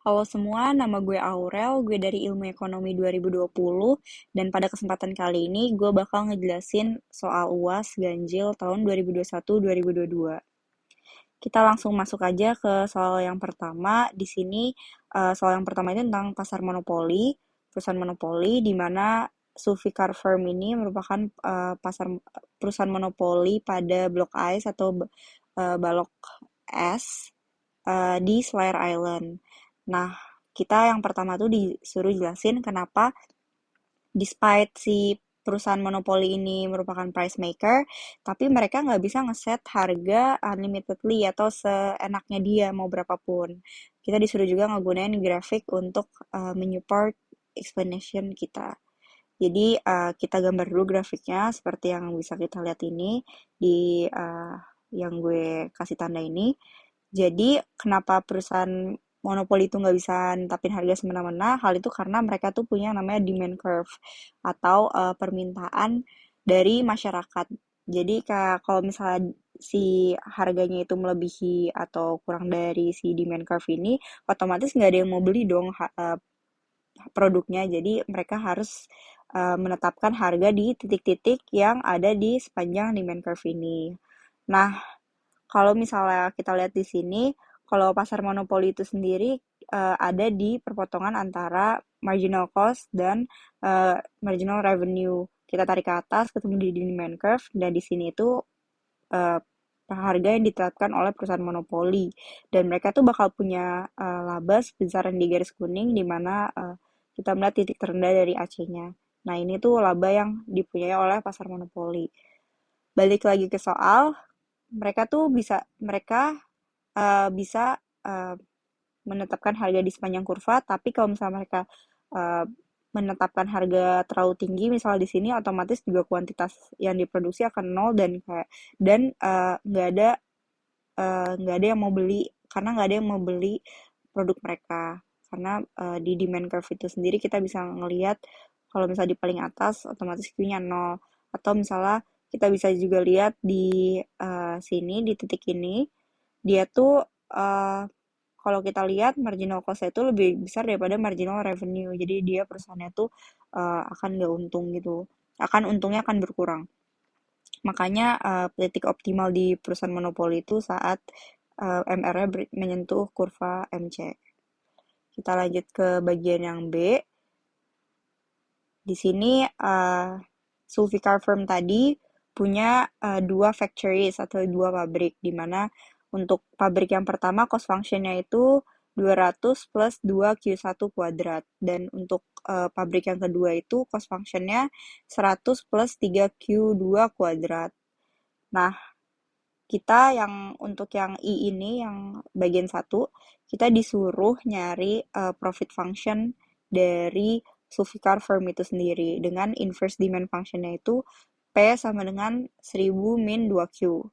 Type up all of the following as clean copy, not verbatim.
Halo semua, nama gue Aurel, gue dari Ilmu Ekonomi 2020, dan pada kesempatan kali ini gue bakal ngejelasin soal UAS Ganjil tahun 2021-2022. Kita langsung masuk aja ke soal yang pertama. Di sini soal yang pertama itu tentang pasar monopoli, perusahaan monopoli, di mana Sulfikar Firm ini merupakan perusahaan monopoli pada blok ice atau balok es di Slayer Island. Nah, kita yang pertama tuh disuruh jelasin kenapa despite si perusahaan monopoli ini merupakan price maker, tapi mereka nggak bisa ngeset harga unlimitedly atau seenaknya dia mau berapapun. Kita disuruh juga ngegunain grafik untuk menyupport explanation kita. Jadi kita gambar dulu grafiknya seperti yang bisa kita lihat ini di yang gue kasih tanda ini. Jadi kenapa perusahaan monopoli itu nggak bisa netapin harga semena-mena? Hal itu karena mereka tuh punya yang namanya demand curve atau permintaan dari masyarakat. Jadi kayak kalau misalnya si harganya itu melebihi atau kurang dari si demand curve ini, otomatis nggak ada yang mau beli dong produknya. Jadi mereka harus menetapkan harga di titik-titik yang ada di sepanjang demand curve ini. Nah, kalau misalnya kita lihat di sini, kalau pasar monopoli itu sendiri ada di perpotongan antara marginal cost dan marginal revenue. Kita tarik ke atas, ketemu di demand curve, dan di sini itu eh, harga yang ditetapkan oleh perusahaan monopoli. Dan mereka tuh bakal punya laba sebesar yang di garis kuning, di mana kita melihat titik terendah dari AC-nya. Nah, ini tuh laba yang dipunyai oleh pasar monopoli. Balik lagi ke soal, mereka bisa uh, menetapkan harga di sepanjang kurva, tapi kalau misalnya mereka uh, menetapkan harga terlalu tinggi, misalnya di sini otomatis juga kuantitas yang diproduksi akan nol dan nggak ada yang mau beli karena nggak ada yang mau beli produk mereka karena di demand curve itu sendiri kita bisa ngelihat kalau misalnya di paling atas otomatis Q-nya nol atau misalnya kita bisa juga lihat di sini di titik ini dia tuh eh, kalau kita lihat marginal cost itu lebih besar daripada marginal revenue. Jadi dia perusahaannya tuh akan nggak untung gitu. Untungnya akan berkurang. Makanya titik optimal di perusahaan monopoli itu saat MR-nya menyentuh kurva MC. Kita lanjut ke bagian yang B. Di sini Sulfikar Firm tadi punya dua factories atau dua pabrik, di mana untuk pabrik yang pertama cost functionnya itu 200 plus 2Q1 kuadrat. Dan untuk pabrik yang kedua itu cost functionnya 100 plus 3Q2 kuadrat. Nah, kita yang untuk yang I ini, yang bagian satu, kita disuruh nyari profit function dari Sulfikar Firm itu sendiri dengan inverse demand functionnya itu P sama dengan 1000 min 2Q.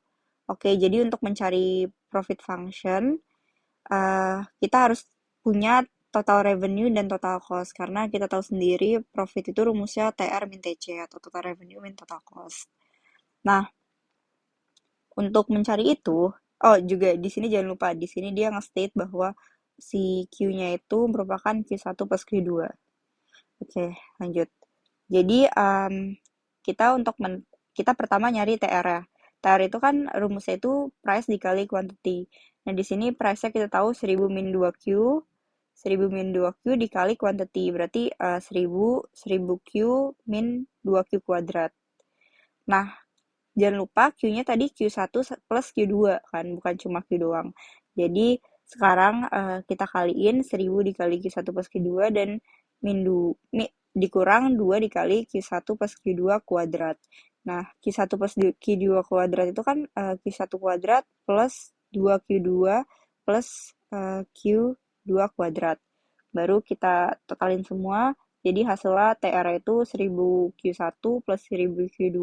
Oke, jadi untuk mencari profit function, kita harus punya total revenue dan total cost karena kita tahu sendiri profit itu rumusnya TR min TC atau total revenue min total cost. Nah, untuk mencari itu, oh juga di sini jangan lupa, di sini dia nge-state bahwa si Q-nya itu merupakan Q1 plus Q2. Oke, lanjut. Jadi kita untuk kita pertama nyari TR ya. TR itu kan rumusnya itu price dikali quantity. Nah, di sini price-nya kita tahu 1000 min 2Q, 1000 min 2Q dikali quantity, berarti 1000 Q min 2Q kuadrat. Nah, jangan lupa Q-nya tadi Q1 plus Q2 kan, bukan cuma Q doang. Jadi sekarang kita kaliin 1000 dikali Q1 plus Q2 dan dikurang 2 dikali Q1 plus Q2 kuadrat. Nah, Q1 plus Q2 kuadrat itu kan Q1 kuadrat plus 2Q2 plus Q2 kuadrat. Baru kita totalin semua, jadi hasilnya TR itu 1000Q1 plus 1000Q2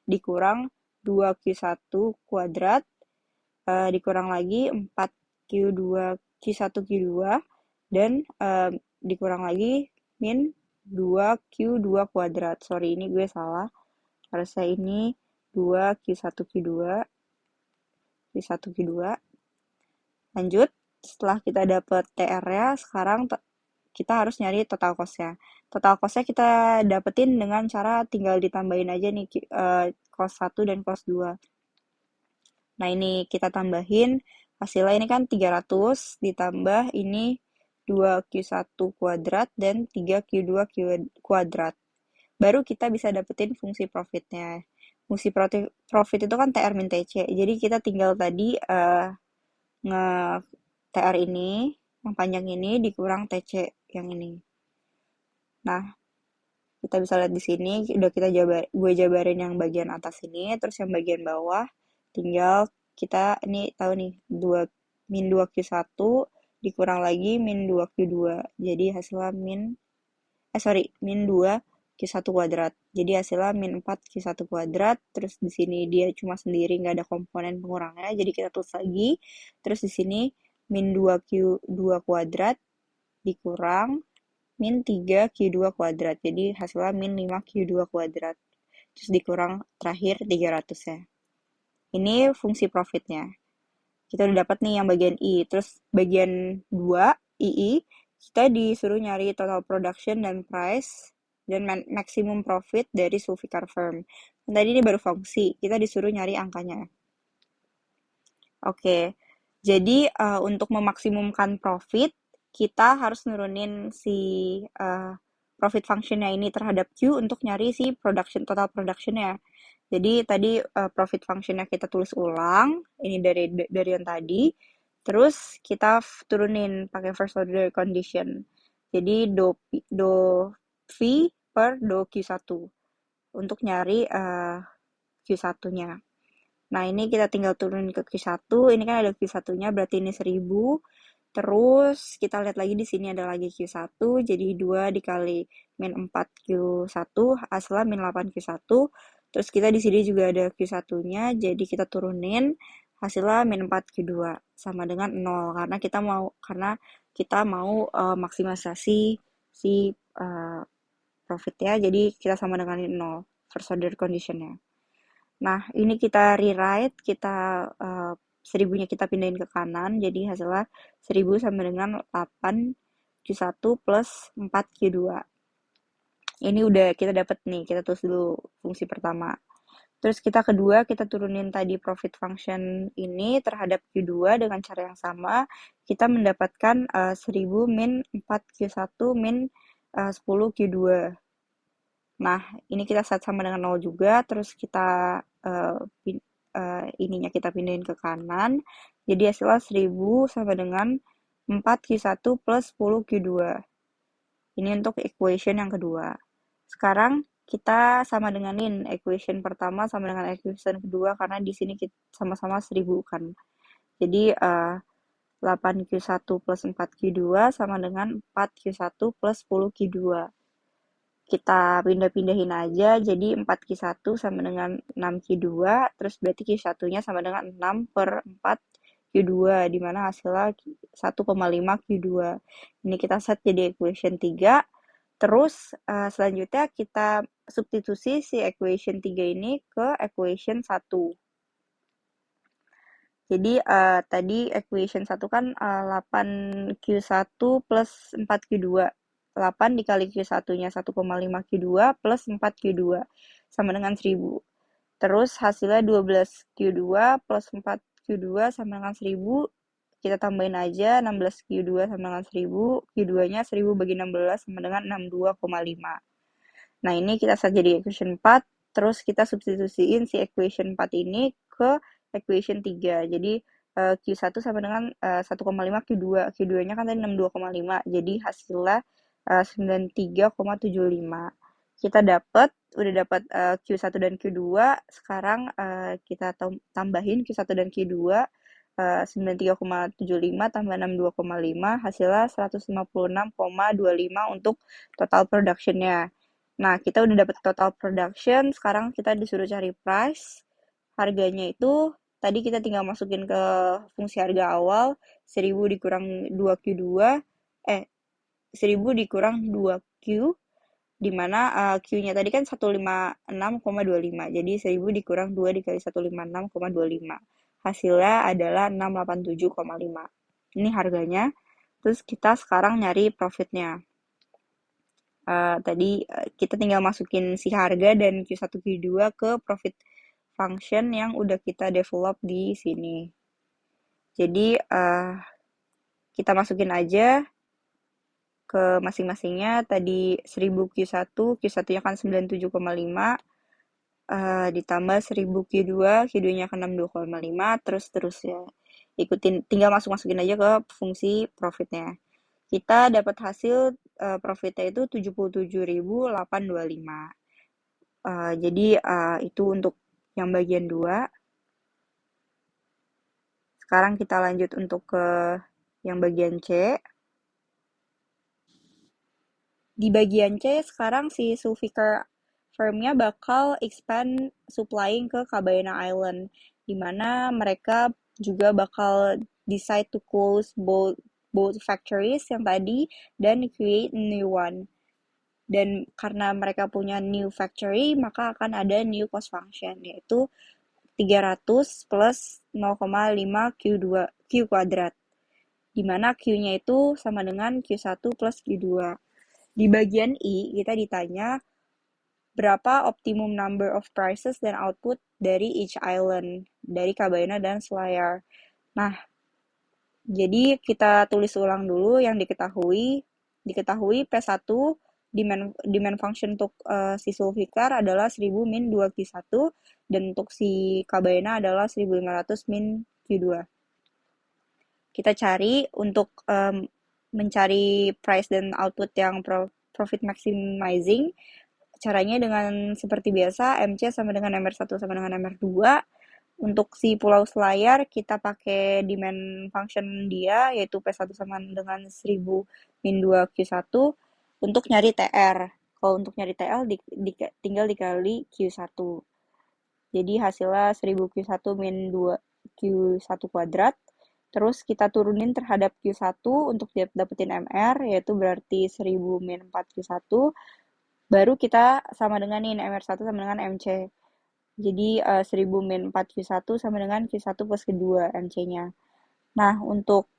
dikurang 2Q1 kuadrat, dikurang lagi 4Q2 Q1Q2 dan dikurang lagi min 2Q2 kuadrat. Sorry, ini gue salah. Harusnya ini 2Q1Q2 Q1Q2. Lanjut. Setelah kita dapat TR-nya, sekarang kita harus nyari total cost-nya. Total cost-nya kita dapetin dengan cara tinggal ditambahin aja nih cost 1 dan cost 2. Nah, ini kita tambahin, hasilnya ini kan 300 ditambah ini 2Q1 kuadrat dan 3Q2 kuadrat. Baru kita bisa dapetin fungsi profitnya. Fungsi profit itu kan TR min TC. Jadi kita tinggal tadi nge TR ini, yang panjang ini dikurang TC yang ini. Nah, kita bisa lihat di sini, udah gue jabarin yang bagian atas ini, terus yang bagian bawah, tinggal kita, ini tahu nih, min 2Q1 dikurang lagi min 2Q2. Jadi hasilnya min 2 Q1 kuadrat. Jadi hasilnya min 4 Q1 kuadrat, terus di sini dia cuma sendiri, nggak ada komponen pengurangnya, jadi kita tulis lagi. Terus di sini min 2Q2 kuadrat dikurang min 3Q2 kuadrat. Jadi hasilnya min 5Q2 kuadrat. Terus dikurang terakhir 300 ya. Ini fungsi profitnya. Kita udah dapat nih yang bagian I. Terus bagian 2, II, kita disuruh nyari total production dan price dan maximum profit dari Sulficar Firm. Tadi ini baru fungsi, kita disuruh nyari angkanya. Oke, jadi untuk memaksimumkan profit, kita harus nurunin si profit functionnya ini terhadap Q untuk nyari si total productionnya. Jadi tadi profit functionnya kita tulis ulang, ini dari yang tadi, terus kita turunin pakai first order condition. Jadi do V per do Q1 untuk nyari Q1-nya. Nah, ini kita tinggal turunin ke Q1. Ini kan ada Q1-nya, berarti ini 1000. Terus kita lihat lagi di sini ada lagi Q1, jadi 2 dikali min 4 Q1, hasilnya min 8 Q1. Terus kita di sini juga ada Q1-nya, jadi kita turunin, hasilnya min 4 Q2 sama dengan 0 karena kita mau maksimisasi si profit ya. Jadi kita sama dengan 0 first order condition-nya. Nah, ini kita rewrite, kita 1000-nya kita pindahin ke kanan, jadi hasilnya 1000 sama dengan 8 Q1 plus 4 Q2. Ini udah kita dapat nih, kita tulis dulu fungsi pertama. Terus kita kedua, kita turunin tadi profit function ini terhadap Q2 dengan cara yang sama. Kita mendapatkan 1000 min 4 Q1 min 10 Q2. Nah, ini kita set sama dengan 0 juga, terus kita ininya kita pindahin ke kanan. Jadi hasilnya 1000 sama dengan 4Q1 plus 10Q2. Ini untuk equation yang kedua. Sekarang kita sama denganin equation pertama sama dengan equation kedua karena di sini kita sama-sama 1000 kan. Jadi 8Q1 plus 4Q2 sama dengan 4Q1 plus 10Q2. Kita pindah-pindahin aja, jadi 4Q1 sama dengan 6Q2, terus berarti Q1-nya sama dengan 6 per 4 Q2, di mana hasilnya 1,5 Q2. Ini kita set jadi equation 3, terus selanjutnya kita substitusi si equation 3 ini ke equation 1. Jadi tadi equation 1 kan 8Q1 plus 4Q2. 8 dikali Q1-nya 1,5 Q2 plus 4 Q2 sama dengan 1000. Terus hasilnya 12 Q2 plus 4 Q2 sama dengan 1000. Kita tambahin aja 16 Q2 sama dengan 1000. Q2-nya 1000 bagi 16 sama dengan 62,5. Nah, ini kita set jadi equation 4. Terus kita substitusiin si equation 4 ini ke equation 3. Jadi Q1 sama dengan 1,5 Q2. Q2-nya kan tadi 62,5. Jadi hasilnya 93,75. Kita udah dapat Q1 dan Q2. Sekarang kita tambahin Q1 dan Q2. 93,75 tambah 62,5 hasilnya 156,25 untuk total production-nya. Nah, kita udah dapat total production, sekarang kita disuruh cari price. Harganya itu tadi kita tinggal masukin ke fungsi harga awal 1000 dikurang 2Q2 1000 dikurang 2Q di mana Q-nya tadi kan 156,25. Jadi 1000 dikurang 2 dikali 156,25. Hasilnya adalah 687,5. Ini harganya. Terus kita sekarang nyari profitnya. Tadi kita tinggal masukin si harga dan Q1 Q2 ke profit function yang udah kita develop di sini. Jadi kita masukin aja ke masing-masingnya. Tadi 1000 Q1, Q1-nya kan 97,5, ditambah 1000 Q2, Q2-nya kan 62,5, terus ya. Tinggal masukin aja ke fungsi profitnya. Kita dapat hasil profitnya itu 77.825. Jadi itu untuk yang bagian 2. Sekarang kita lanjut untuk ke yang bagian C. Di bagian C sekarang si Sulficar firmnya bakal expand supplying ke Kabayana Island, di mana mereka juga bakal decide to close both factories yang tadi dan create new one. Dan karena mereka punya new factory, maka akan ada new cost function, yaitu 300 plus 0,5 Q2 Q kuadrat, di mana Q-nya itu sama dengan Q1 plus Q2. Di bagian I, kita ditanya berapa optimum number of prices dan output dari each island, dari Kabayana dan Selayar. Nah, jadi kita tulis ulang dulu yang diketahui. Diketahui P1 demand function untuk si Sulfikar adalah 1000 min 2Q1 dan untuk si Kabayana adalah 1500 min Q2. Kita cari untuk mencari price dan output yang profit maximizing. Caranya dengan seperti biasa, MC sama dengan MR1 sama dengan MR2. Untuk si Pulau Selayar, kita pakai demand function dia, yaitu P1 sama dengan 1000 min 2Q1 untuk nyari TR. Kalau untuk nyari TL, tinggal dikali Q1. Jadi hasilnya 1000Q1 min 2Q1 kuadrat. Terus kita turunin terhadap Q1 untuk dapetin MR, yaitu berarti 1000 min 4Q1. Baru kita sama dengan ini, MR1 sama dengan MC. Jadi 1000 min 4Q1 sama dengan Q1 plus kedua MC-nya. Nah, untuk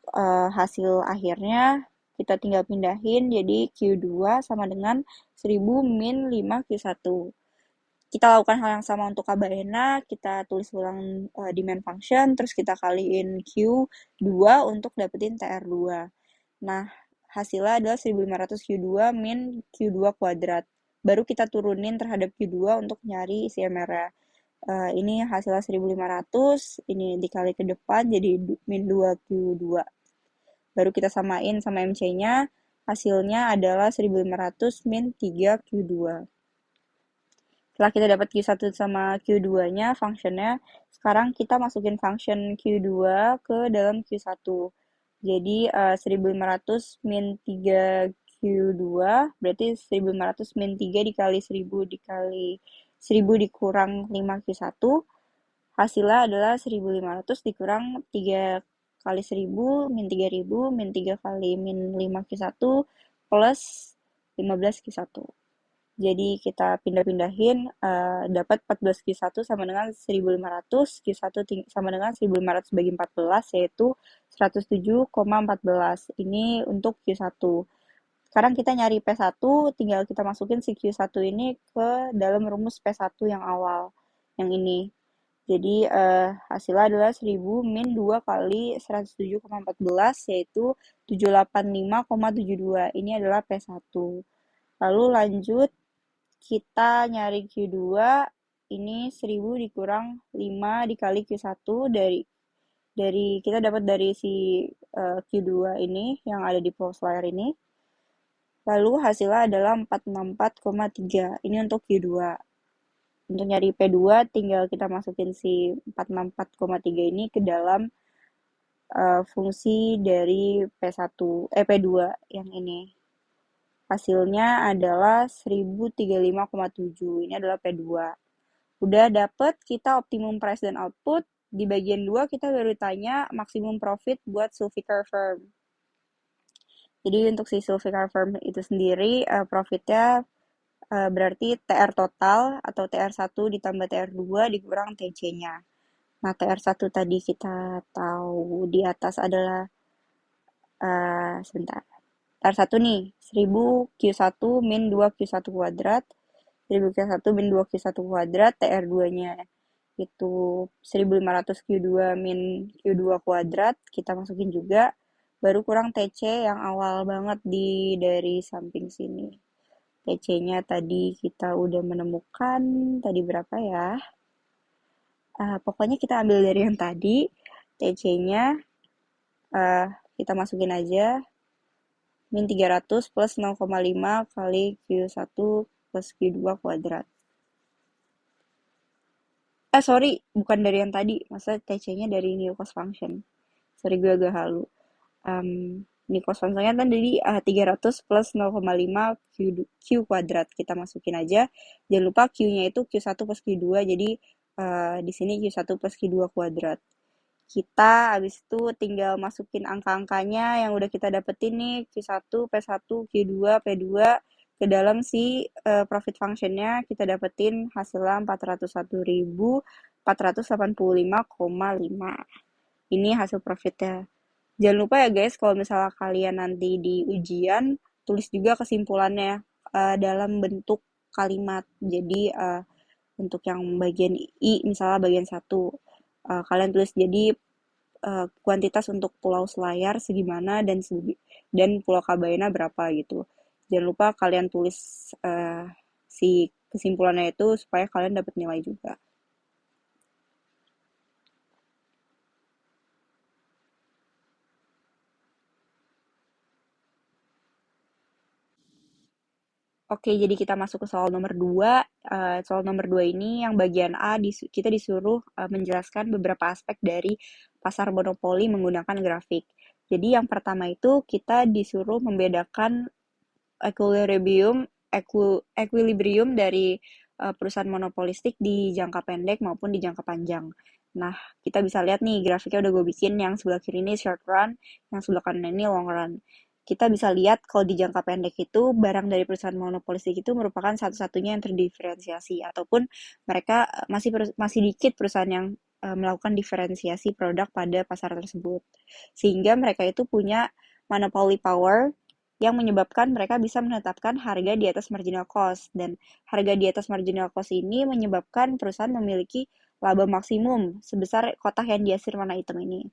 hasil akhirnya kita tinggal pindahin, jadi Q2 sama dengan 1000 min 5Q1. Kita lakukan hal yang sama untuk Kabayana, kita tulis ulang demand function, terus kita kaliin Q2 untuk dapetin TR2. Nah, hasilnya adalah 1500 Q2 min Q2 kuadrat. Baru kita turunin terhadap Q2 untuk nyari si MR-nya. Ini hasilnya 1500, ini dikali ke depan jadi min 2Q2. Baru kita samain sama MC-nya, hasilnya adalah 1500 min 3Q2. Setelah kita dapat Q1 sama Q2-nya, functionnya, sekarang kita masukin function Q2 ke dalam Q1. Jadi 1500 min 3Q2, berarti 1500 min 3 dikali 1000 dikali 1000 dikurang 5Q1. Hasilnya adalah 1500 dikurang 3 kali 1000 min 3000 min 3 kali min 5Q1 plus 15Q1. Jadi kita pindah-pindahin, dapat 14Q1 sama dengan 1500, Q1 sama dengan 1500 bagi 14, yaitu 107,14. Ini untuk Q1. Sekarang kita nyari P1, tinggal kita masukin si Q1 ini ke dalam rumus P1 yang awal, yang ini. Jadi hasilnya adalah 1000 min 2 kali 107,14, yaitu 785,72. Ini adalah P1. Lalu lanjut, kita nyari Q2, ini 1000 dikurang 5 dikali Q1 dari kita dapat dari si Q2 ini yang ada di post layar ini. Lalu hasilnya adalah 464,3. Ini untuk Q2. Untuk nyari P2 tinggal kita masukin si 464,3 ini ke dalam fungsi dari P2 yang ini. Hasilnya adalah 1035,7. Ini adalah P2. Udah dapet kita optimum price dan output. Di bagian 2 kita baru tanya maksimum profit buat Sulficar Firm. Jadi untuk si Sulficar Firm itu sendiri profitnya berarti TR total atau TR1 ditambah TR2 dikurang TC-nya. Nah, TR1 tadi kita tahu di atas adalah Sebentar. Tar satu nih, 1000 Q1 min 2 Q1 kuadrat, 1000 Q1 min 2 Q1 kuadrat, TR2-nya itu 1500 Q2 min Q2 kuadrat, kita masukin juga, baru kurang TC yang awal banget dari samping sini. TC-nya tadi kita udah menemukan, tadi berapa ya? Pokoknya kita ambil dari yang tadi, TC-nya kita masukin aja, min 300 plus 0,5 kali Q1 plus Q2 kuadrat. Sorry, bukan dari yang tadi. Masa TC-nya dari new cost function. Sorry, gue agak halu. Um, New cost function-nya kan tadi 300 plus 0,5 Q kuadrat. Kita masukin aja. Jangan lupa Q-nya itu Q1 plus Q2. Jadi di sini Q1 plus Q2 kuadrat. Kita habis itu tinggal masukin angka-angkanya yang udah kita dapetin nih, Q1, P1, Q2, P2 ke dalam si profit function-nya kita dapetin hasilnya 401.485,5. Ini hasil profitnya. Jangan lupa ya guys, kalau misalnya kalian nanti di ujian, tulis juga kesimpulannya dalam bentuk kalimat. Jadi untuk yang bagian I, misalnya bagian satu, kalian tulis jadi kuantitas untuk Pulau Selayar segimana dan Pulau Kabaina berapa gitu. Jangan lupa kalian tulis si kesimpulannya itu supaya kalian dapat nilai juga. Oke, jadi kita masuk ke soal nomor 2. Soal nomor 2 ini yang bagian A kita disuruh menjelaskan beberapa aspek dari pasar monopoli menggunakan grafik. Jadi yang pertama itu kita disuruh membedakan equilibrium equilibrium dari perusahaan monopolistik di jangka pendek maupun di jangka panjang. Nah, kita bisa lihat nih grafiknya udah gue bikin, yang sebelah kiri ini short run, yang sebelah kanan ini long run. Kita bisa lihat kalau di jangka pendek itu barang dari perusahaan monopolistik itu merupakan satu-satunya yang terdiferensiasi, ataupun mereka masih dikit perusahaan yang melakukan diferensiasi produk pada pasar tersebut. Sehingga mereka itu punya monopoly power yang menyebabkan mereka bisa menetapkan harga di atas marginal cost, dan harga di atas marginal cost ini menyebabkan perusahaan memiliki laba maksimum sebesar kotak yang dihasil warna hitam ini.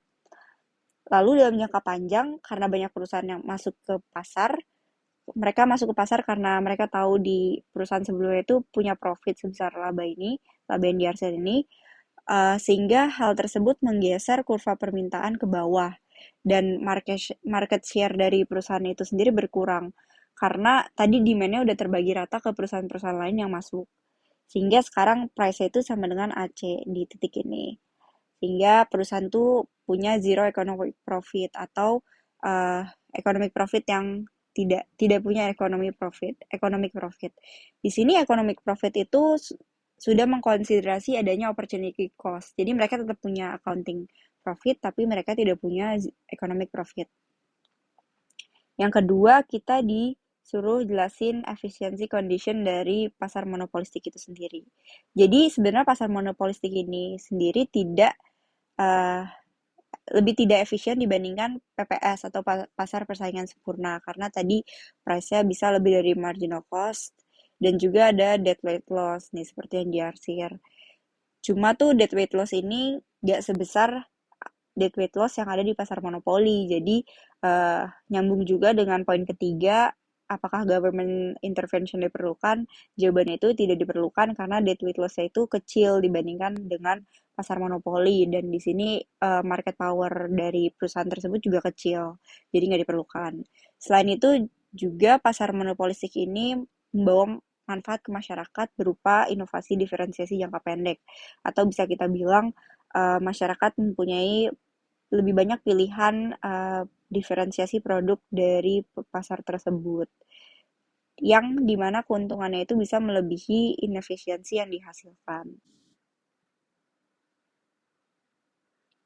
Lalu dalam jangka panjang, karena banyak perusahaan yang masuk ke pasar, mereka masuk ke pasar karena mereka tahu di perusahaan sebelumnya itu punya profit sebesar laba yang dihasil ini, sehingga hal tersebut menggeser kurva permintaan ke bawah, dan market share dari perusahaan itu sendiri berkurang karena tadi demand-nya udah terbagi rata ke perusahaan-perusahaan lain yang masuk, sehingga sekarang price itu sama dengan AC di titik ini, sehingga perusahaan tuh punya zero economic profit atau uh, economic profit yang tidak punya economic profit. Di sini economic profit itu sudah mengkonsiderasi adanya opportunity cost. Jadi mereka tetap punya accounting profit, tapi mereka tidak punya economic profit. Yang kedua, kita disuruh jelasin efisiensi condition dari pasar monopolistik itu sendiri. Jadi sebenarnya pasar monopolistik ini sendiri uh, lebih tidak efisien dibandingkan PPS atau pasar persaingan sempurna, karena tadi price-nya bisa lebih dari marginal cost, dan juga ada dead weight loss nih seperti yang diarsir. Cuma tuh dead weight loss ini gak sebesar dead weight loss yang ada di pasar monopoli. Jadi nyambung juga dengan poin ketiga, apakah government intervention diperlukan? Jawabannya itu tidak diperlukan karena dead weight loss-nya itu kecil dibandingkan dengan pasar monopoli, dan di sini market power dari perusahaan tersebut juga kecil, jadi nggak diperlukan. Selain itu juga pasar monopolistik ini membawa manfaat ke masyarakat berupa inovasi diferensiasi jangka pendek, atau bisa kita bilang masyarakat mempunyai lebih banyak pilihan diferensiasi produk dari pasar tersebut, yang dimana keuntungannya itu bisa melebihi inefisiensi yang dihasilkan.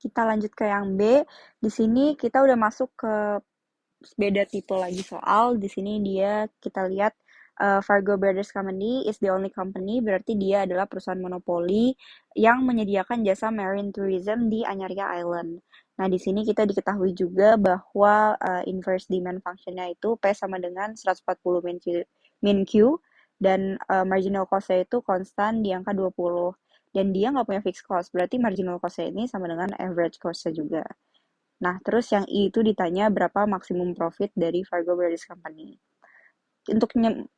Kita lanjut ke yang B. Di sini kita udah masuk ke beda tipe lagi soal. Di sini kita lihat Fargo Brothers Company is the only company, berarti dia adalah perusahaan monopoli yang menyediakan jasa marine tourism di Anyaria Island. Nah, di sini kita diketahui juga bahwa inverse demand function-nya itu P sama dengan 140 min Q dan marginal cost-nya itu konstan di angka 20. Dan dia nggak punya fixed cost, berarti marginal cost-nya ini sama dengan average cost-nya juga. Nah, terus yang I itu ditanya berapa maksimum profit dari Fargo Brothers Company.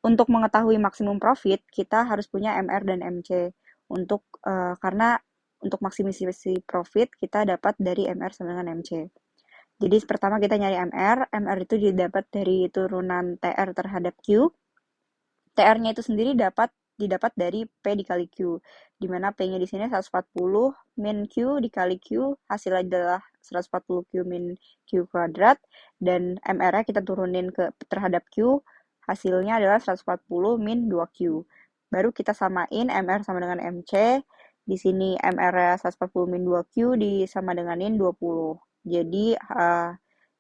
Untuk mengetahui maksimum profit, kita harus punya MR dan MC. Karena untuk maksimisasi profit, kita dapat dari MR sama dengan MC. Jadi pertama kita nyari MR, MR itu didapat dari turunan TR terhadap Q. TR-nya itu sendiri didapat dari P dikali Q, di mana P-nya di sini 140 min Q dikali Q, hasilnya adalah 140 Q min Q kuadrat, dan MR-nya kita turunin terhadap Q, hasilnya adalah 140 min 2Q. Baru kita samain MR sama dengan MC, di sini MR-nya 140 min 2Q disama denganin 20. Jadi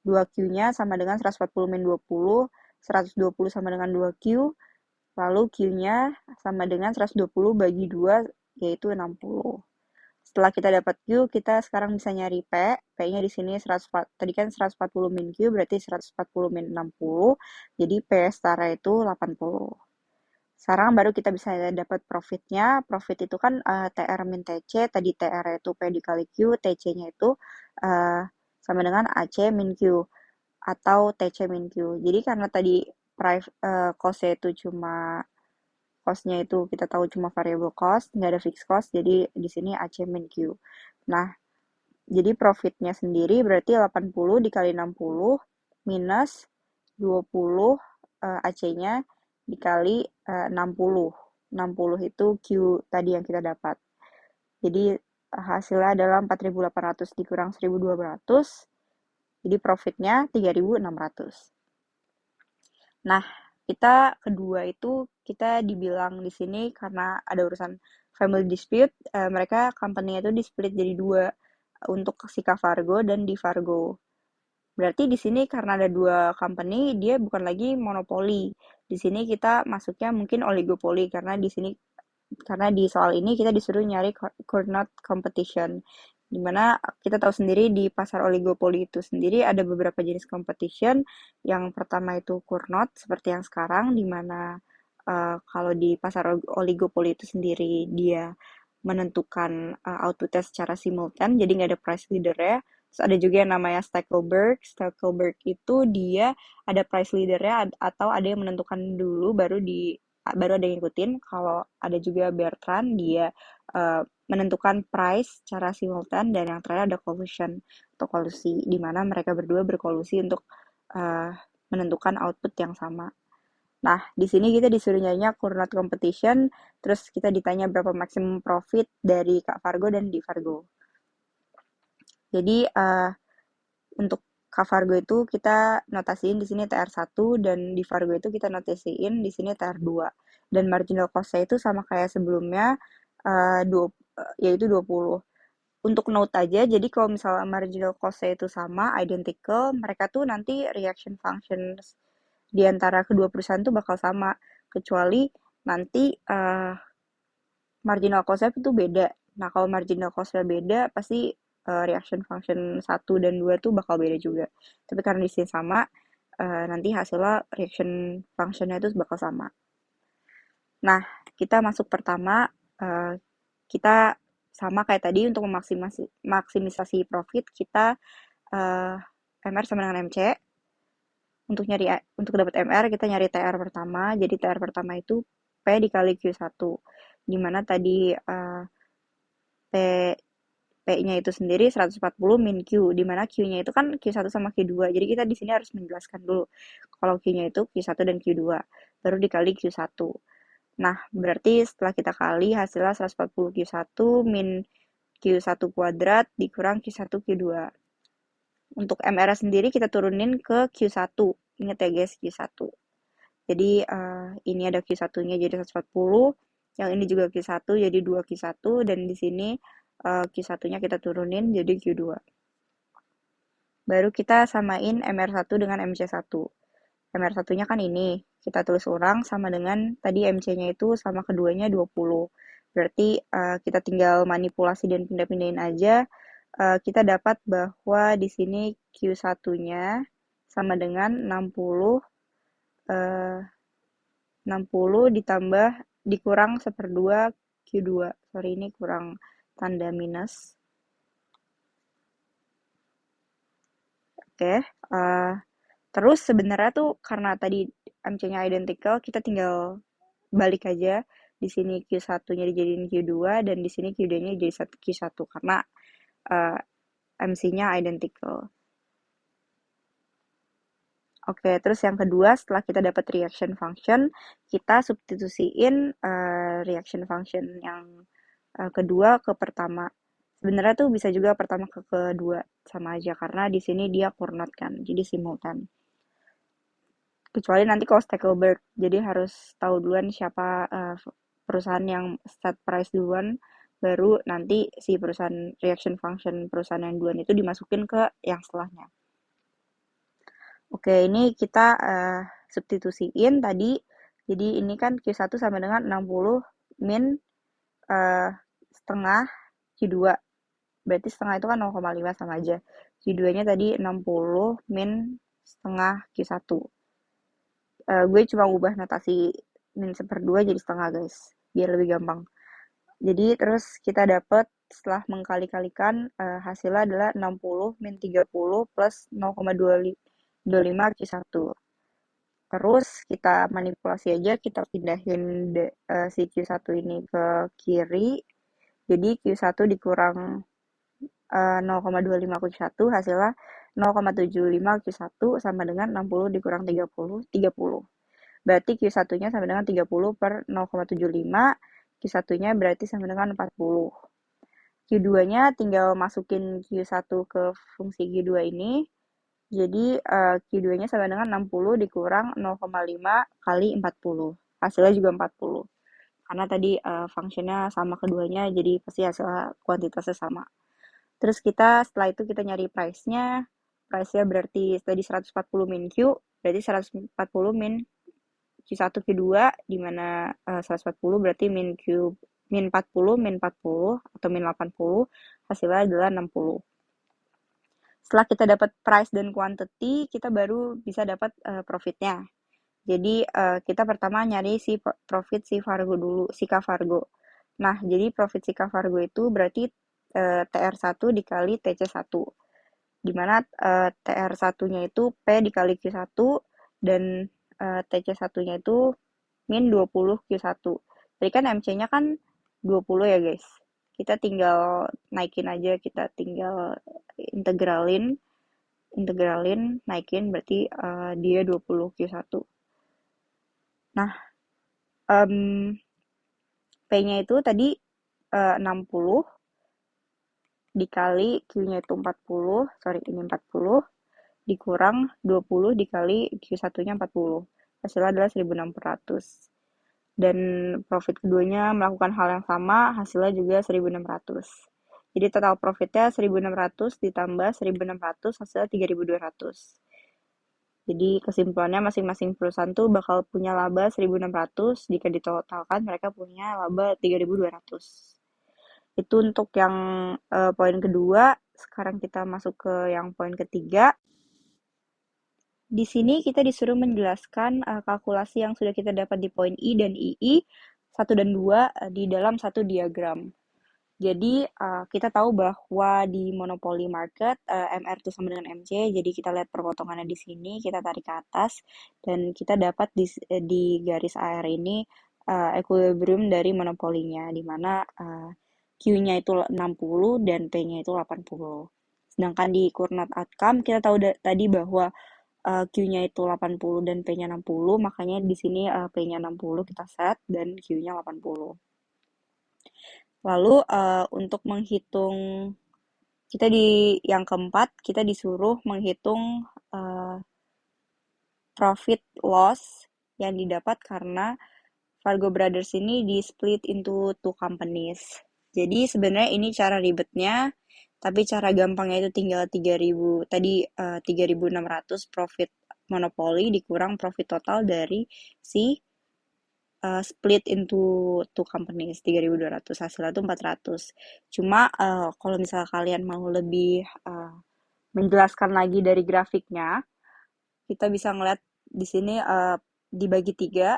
2Q-nya sama dengan 140 min 20, 120 sama dengan 2Q, lalu Q-nya sama dengan 120 bagi 2, yaitu 60. Setelah kita dapat Q, kita sekarang bisa nyari P. P-nya di sini tadi kan 140 min Q, berarti 140 min 60. Jadi P setara itu 80. Sekarang baru kita bisa dapat profitnya. Profit itu kan TR min TC, tadi TR itu P dikali Q, TC-nya itu sama dengan AC min Q atau TC min Q. Jadi karena tadi cost-nya itu cost-nya itu kita tahu cuma variable cost, nggak ada fixed cost, jadi di sini AC min Q. Nah, jadi profitnya sendiri berarti 80 dikali 60 minus 20 AC-nya dikali 60. 60 itu Q tadi yang kita dapat. Jadi hasilnya adalah 4.800 dikurang 1.200, jadi profitnya 3.600. Nah, kita kedua itu kita dibilang di sini karena ada urusan family dispute, mereka company itu di-split jadi dua untuk si Fargo dan di Fargo. Berarti di sini karena ada dua company, dia bukan lagi monopoli. Di sini kita masuknya mungkin oligopoli karena di soal ini kita disuruh nyari coordinate competition, dimana kita tahu sendiri di pasar oligopoli itu sendiri ada beberapa jenis competition. Yang pertama itu coordinate seperti yang sekarang, dimana kalau di pasar oligopoli itu sendiri dia menentukan outputnya secara simultan, jadi nggak ada price leader-nya. Terus ada juga yang namanya Stackelberg. Stackelberg itu dia ada price leader-nya atau ada yang menentukan dulu baru ada yang ngikutin. Kalau ada juga Bertrand, dia menentukan price secara simultan, dan yang terakhir ada collusion atau kolusi, di mana mereka berdua berkolusi untuk menentukan output yang sama. Nah, di sini kita disuruh nyarinya coordinate competition, terus kita ditanya berapa maximum profit dari Kak Fargo dan di Fargo. Jadi untuk Kak Fargo itu kita notasiin di sini TR1 dan di Fargo itu kita notasiin di sini TR2. Dan marginal cost-nya itu sama kayak sebelumnya, yaitu 20. Untuk note aja, jadi kalau misalnya marginal cost-nya itu sama, identical, mereka tuh nanti reaction functions di antara kedua perusahaan tuh bakal sama, kecuali nanti marginal cost-nya itu beda. Nah, kalau marginal cost-nya beda, pasti reaction function 1 dan 2 tuh bakal beda juga. Tapi karena di sini sama, nanti hasilnya reaction function-nya itu bakal sama. Nah, kita masuk pertama, kita sama kayak tadi untuk maksimisasi profit, kita MR sama dengan MC. Untuk dapat MR, kita nyari TR pertama. Jadi TR pertama itu P dikali Q1. Dimana tadi P P-nya itu sendiri 140 min Q, di mana Q-nya itu kan Q1 sama Q2. Jadi kita di sini harus menjelaskan dulu kalau Q-nya itu Q1 dan Q2, baru dikali Q1. Nah, berarti setelah kita kali hasilnya 140 Q1 min Q1 kuadrat dikurang Q1 Q2. Untuk MR sendiri kita turunin ke Q1. Ingat ya guys, Q1. Jadi ini ada Q1-nya jadi 140, yang ini juga Q1 jadi 2Q1, dan di sini Q1-nya kita turunin jadi Q2. Baru kita samain MR1 dengan MC1. MR1-nya kan ini, kita tulis ulang sama dengan tadi MC-nya itu sama keduanya 20. Berarti kita tinggal manipulasi dan pindah-pindahin aja. kita dapat bahwa di sini Q1-nya sama dengan 60 eh, 60 ditambah dikurang 1/2 Q2. Sorry, ini kurang tanda minus. Oke, terus sebenarnya tuh karena tadi MC-nya identical, kita tinggal balik aja. Di sini Q1-nya dijadiin Q2 dan di sini Q2-nya jadi Q1 karena uh, MC-nya identical. Oke, terus yang kedua setelah kita dapat reaction function, kita substitusiin reaction function yang kedua ke pertama. Sebenarnya tuh bisa juga pertama ke kedua sama aja karena di sini dia Cournot kan, jadi simultan. Kecuali nanti kalau Stackelberg, jadi harus tahu duluan siapa perusahaan yang set price duluan, baru nanti si perusahaan reaction function perusahaan yang duluan itu dimasukin ke yang setelahnya. Oke, ini kita substitusiin tadi. Jadi ini kan Q1 sama dengan 60 min setengah Q2. Berarti setengah itu kan 0,5 sama aja. Q2-nya tadi 60 min setengah Q1. Gue cuma ubah notasi min 1/2 jadi setengah guys. Biar lebih gampang. Jadi terus kita dapat setelah mengkali-kalikan hasilnya adalah 60 min 30 plus 0,25 Q1. Terus kita manipulasi aja, kita pindahin si Q1 ini ke kiri. Jadi Q1 dikurang 0,25 Q1 hasilnya 0,75 Q1 sama dengan 60 dikurang 30, 30. Berarti Q1-nya sama dengan 30 per 0,75, Q1-nya berarti sama dengan 40. Q2-nya tinggal masukin Q1 ke fungsi Q2 ini, jadi Q2-nya sama dengan 60 dikurang 0,5 kali 40. Hasilnya juga 40. Karena tadi fungsinya sama keduanya, jadi pasti hasilnya kuantitasnya sama. Terus kita setelah itu kita nyari price-nya. Price-nya berarti tadi 140 min Q, berarti 140 min Q1 Q2, di mana 140 berarti min Q min 40 min 40 atau min 80, hasilnya adalah 60. Setelah kita dapat price dan quantity, kita baru bisa dapat profitnya. Jadi kita pertama nyari si profit si Fargo dulu, si Fargo. Nah, jadi profit si Fargo itu berarti TR1 dikali TC1. Dimana TR1-nya itu P dikali Q1 dan TC1-nya itu min 20 Q1. Tadi kan MC-nya kan 20 ya guys. Kita tinggal naikin aja, kita tinggal integralin, naikin berarti dia 20 Q1. Nah, P-nya itu tadi 60 dikali Q-nya itu 40, sorry ini 40, dikurang 20 dikali Q1-nya 40. Hasilnya adalah 1.600. Dan profit keduanya melakukan hal yang sama, hasilnya juga 1.600. Jadi total profitnya 1.600 ditambah 1.600, hasilnya 3.200. Jadi kesimpulannya masing-masing perusahaan tuh bakal punya laba 1.600, jika ditotalkan mereka punya laba 3.200. Itu untuk yang poin kedua. Sekarang kita masuk ke yang poin ketiga. Di sini kita disuruh menjelaskan kalkulasi yang sudah kita dapat di poin I dan II, 1 dan 2 di dalam satu diagram. Jadi kita tahu bahwa di monopoli market MR itu sama dengan MC, jadi kita lihat perpotongannya di sini, kita tarik ke atas, dan kita dapat di garis AR ini equilibrium dari monopolinya, di mana Q-nya itu 60 dan P-nya itu 80. Sedangkan di Cournot outcome kita tahu tadi bahwa Q-nya itu 80 dan P-nya 60, makanya di sini P-nya 60 kita set dan Q-nya 80. Lalu untuk menghitung, kita di yang keempat, kita disuruh menghitung profit loss yang didapat karena Fargo Brothers ini di split into two companies. Jadi sebenarnya ini cara ribetnya, tapi cara gampangnya itu tinggal 3.000, tadi 3.600 profit monopoli dikurang profit total dari si split into two companies, 3.200, hasilnya tuh 400. Cuma kalau misalnya kalian mau lebih menjelaskan lagi dari grafiknya, kita bisa ngeliat di sini dibagi tiga,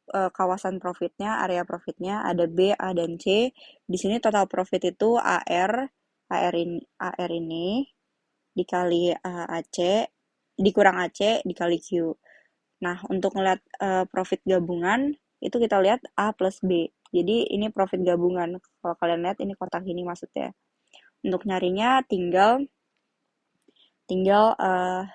kawasan profitnya, area profitnya ada B, A, dan C. Di sini total profit itu AR ini dikali AC, dikurang AC dikali Q. Nah, untuk ngeliat profit gabungan, itu kita lihat A plus B. Jadi ini profit gabungan. Kalau kalian lihat ini kotak ini maksudnya. Untuk nyarinya tinggal tinggal 80,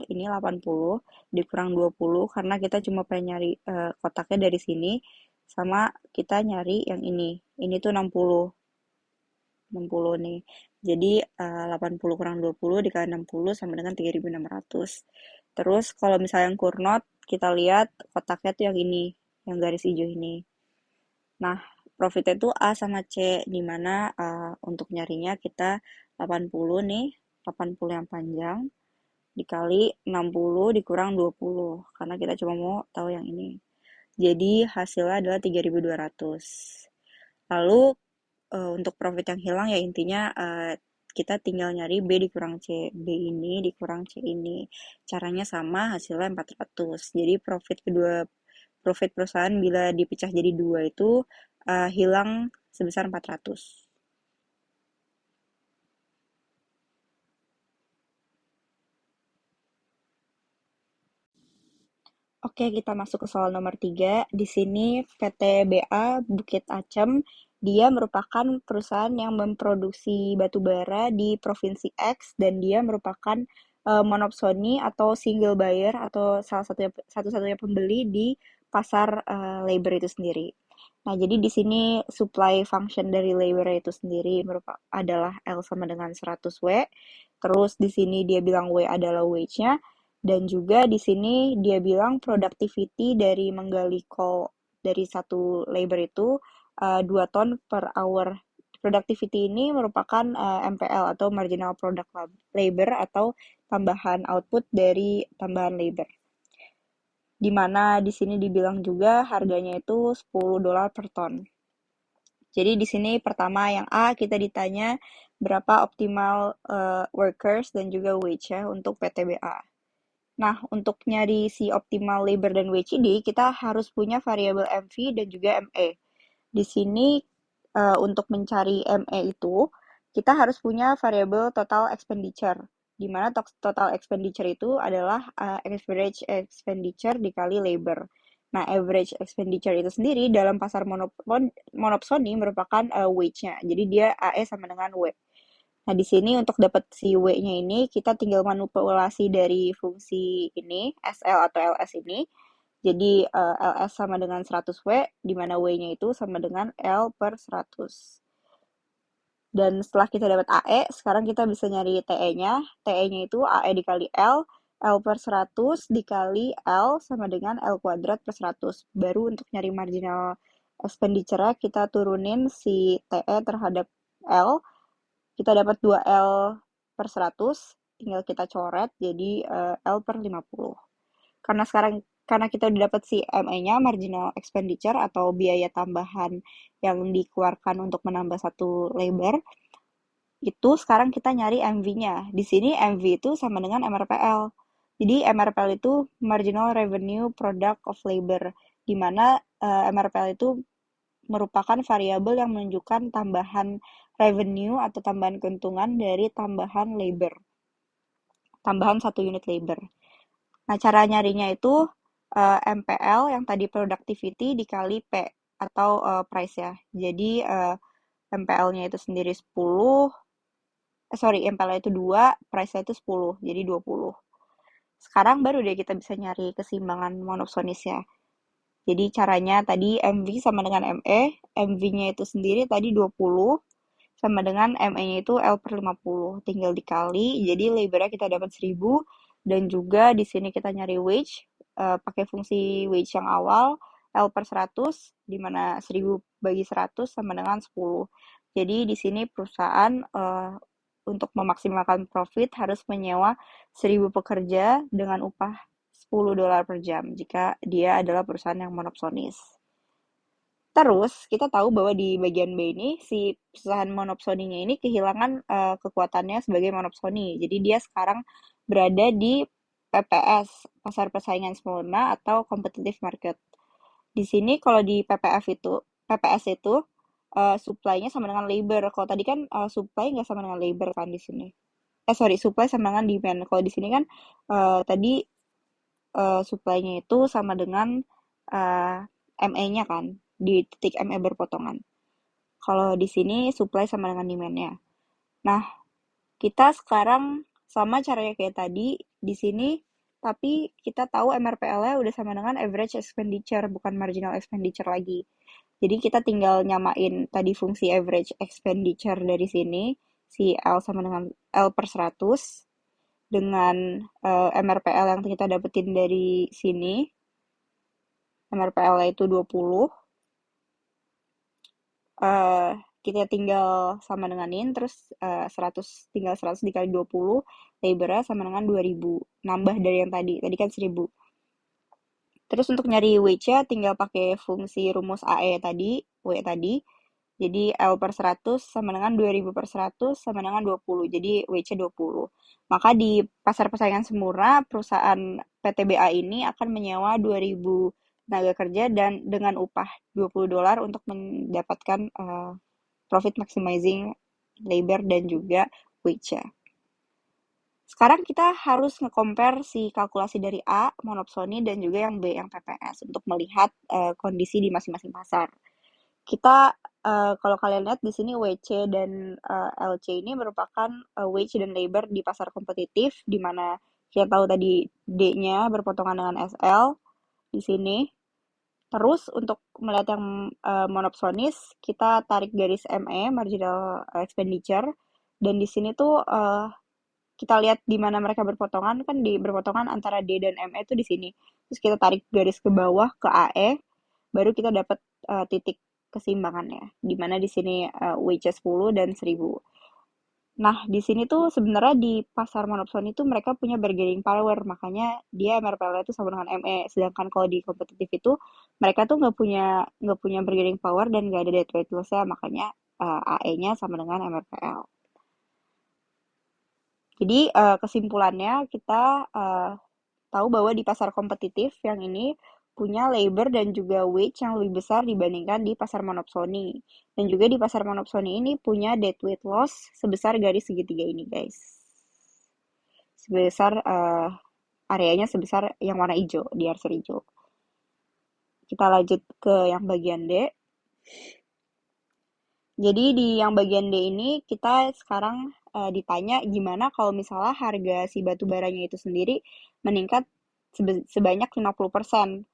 ini 80 dikurang 20 karena kita cuma pengen nyari kotaknya dari sini, sama kita nyari yang ini. Ini tuh 60 nih. Jadi 80 kurang 20 dikali 60 sama dengan 3.600. Terus kalau misalnya yang kurnot, kita lihat kotaknya tuh yang ini, yang garis hijau ini. Nah, profitnya tuh A sama C, di mana untuk nyarinya kita 80 nih, 80 yang panjang, dikali 60 dikurang 20, karena kita cuma mau tahu yang ini. Jadi hasilnya adalah 3.200. Lalu untuk profit yang hilang ya intinya kita tinggal nyari B dikurang C. B ini dikurang C ini. Caranya sama, hasilnya 400. Jadi profit perusahaan bila dipecah jadi dua itu hilang sebesar 400. Oke, kita masuk ke soal nomor 3. Di sini PT BA Bukit Acem, dia merupakan perusahaan yang memproduksi batu bara di Provinsi X dan dia merupakan monopsoni atau single buyer atau satu-satunya pembeli di pasar labor itu sendiri. Nah, jadi di sini supply function dari labor itu sendiri adalah L sama dengan 100W. Terus di sini dia bilang W adalah wage-nya, dan juga di sini dia bilang productivity dari menggali coal dari satu labor itu 2 ton per hour. Productivity ini merupakan MPL atau marginal product labor atau tambahan output dari tambahan labor. Di mana di sini dibilang juga harganya itu $10 per ton. Jadi di sini pertama yang A kita ditanya berapa optimal workers dan juga wage ya untuk PTBA. Nah, untuk nyari si optimal labor dan wage ini, kita harus punya variabel MV dan juga ME. Di sini, untuk mencari ME itu, kita harus punya variabel total expenditure, di mana total expenditure itu adalah average expenditure dikali labor. Nah, average expenditure itu sendiri dalam pasar monopsoni merupakan wage-nya. Jadi dia AE sama dengan W. Nah, di sini untuk dapat si W-nya ini, kita tinggal manipulasi dari fungsi ini, SL atau LS ini. Jadi, LS sama dengan 100W, di mana W-nya itu sama dengan L per 100. Dan setelah kita dapat AE, sekarang kita bisa nyari TE-nya. TE-nya itu AE dikali L per 100 dikali L sama dengan L kuadrat per 100. Baru untuk nyari marginal expenditure kita turunin si TE terhadap L, kita dapat 2L per 100, tinggal kita coret jadi L per 50. Karena kita udah dapat si ME-nya, marginal expenditure atau biaya tambahan yang dikeluarkan untuk menambah satu labor, itu sekarang kita nyari MV-nya. Di sini MV itu sama dengan MRPL. Jadi MRPL itu marginal revenue product of labor, di mana MRPL itu merupakan variabel yang menunjukkan tambahan revenue atau tambahan keuntungan dari tambahan labor, tambahan satu unit labor. Nah, cara nyarinya itu MPL yang tadi productivity dikali P atau price ya. Jadi MPL-nya itu sendiri 10, MPL-nya itu 2, price-nya itu 10, jadi 20. Sekarang baru deh kita bisa nyari keseimbangan monopsonis ya. Jadi caranya tadi MV sama dengan ME, MV-nya itu sendiri tadi 20, sama dengan ME-nya itu L per 50. Tinggal dikali, jadi labor-nya kita dapat 1000, dan juga di sini kita nyari wage, pakai fungsi wage yang awal, L per 100, di mana 1000 bagi 100 sama dengan 10. Jadi di sini perusahaan untuk memaksimalkan profit harus menyewa 1000 pekerja dengan upah $10 per jam jika dia adalah perusahaan yang monopsonis. Terus kita tahu bahwa di bagian B ini si perusahaan monopsoninya ini kehilangan kekuatannya sebagai monopsoni. Jadi dia sekarang berada di PPS, pasar persaingan sempurna atau competitive market. Di sini kalau di PPS itu supply-nya sama dengan labor. Kalau tadi kan supply nggak sama dengan labor kan di sini. Sorry, supply sama dengan demand. Kalau di sini kan tadi supply-nya itu sama dengan ME-nya kan, di titik ME berpotongan. Kalau di sini supply sama dengan demand-nya. Nah, kita sekarang sama caranya kayak tadi di sini, tapi kita tahu MRPL-nya udah sama dengan average expenditure, bukan marginal expenditure lagi. Jadi kita tinggal nyamain tadi fungsi average expenditure dari sini, si L sama dengan L per 100, dengan MRPL yang kita dapetin dari sini, MRPL-nya itu 20, eh kita tinggal sama denganin, terus 100 dikali 20, labornya sama dengan 2000, nambah dari yang tadi kan 1000. Terus untuk nyari wage-nya tinggal pakai fungsi rumus AE tadi, W tadi. Jadi L per 100 sama dengan 2000 per 100 sama dengan 20. Jadi wage-nya 20. Maka di pasar persaingan semurna, perusahaan PTBA ini akan menyewa 2000 tenaga kerja dan dengan upah $20 untuk mendapatkan profit maximizing labor dan juga wage-nya. Sekarang kita harus nge-compare si kalkulasi dari A, monopsoni, dan juga yang B, yang PPS, untuk melihat kondisi di masing-masing pasar. Kita, kalau kalian lihat di sini WC dan LC ini merupakan wage dan labor di pasar kompetitif, di mana kita tahu tadi D-nya berpotongan dengan SL di sini. Terus untuk melihat yang monopsonis, kita tarik garis ME, marginal expenditure, dan di sini tuh kita lihat di mana mereka berpotongan, kan di berpotongan antara D dan ME itu di sini. Terus kita tarik garis ke bawah ke AE, baru kita dapat titik keseimbangannya. Di mana di sini wage 10 dan 1000. Nah, di sini tuh sebenarnya di pasar monopson itu mereka punya bargaining power, makanya dia MRPL itu sama dengan ME. Sedangkan kalau di kompetitif itu mereka tuh nggak punya bargaining power dan nggak ada dead weight loss-nya, makanya AE-nya sama dengan MRPL. Jadi kesimpulannya kita tahu bahwa di pasar kompetitif yang ini punya labor dan juga wage yang lebih besar dibandingkan di pasar monopsoni. Dan juga di pasar monopsoni ini punya dead weight loss sebesar garis segitiga ini, guys. Sebesar areanya sebesar yang warna hijau, di arsir hijau. Kita lanjut ke yang bagian D. Jadi di yang bagian D ini kita sekarang ditanya gimana kalau misalnya harga si batu baranya itu sendiri meningkat sebanyak 50%.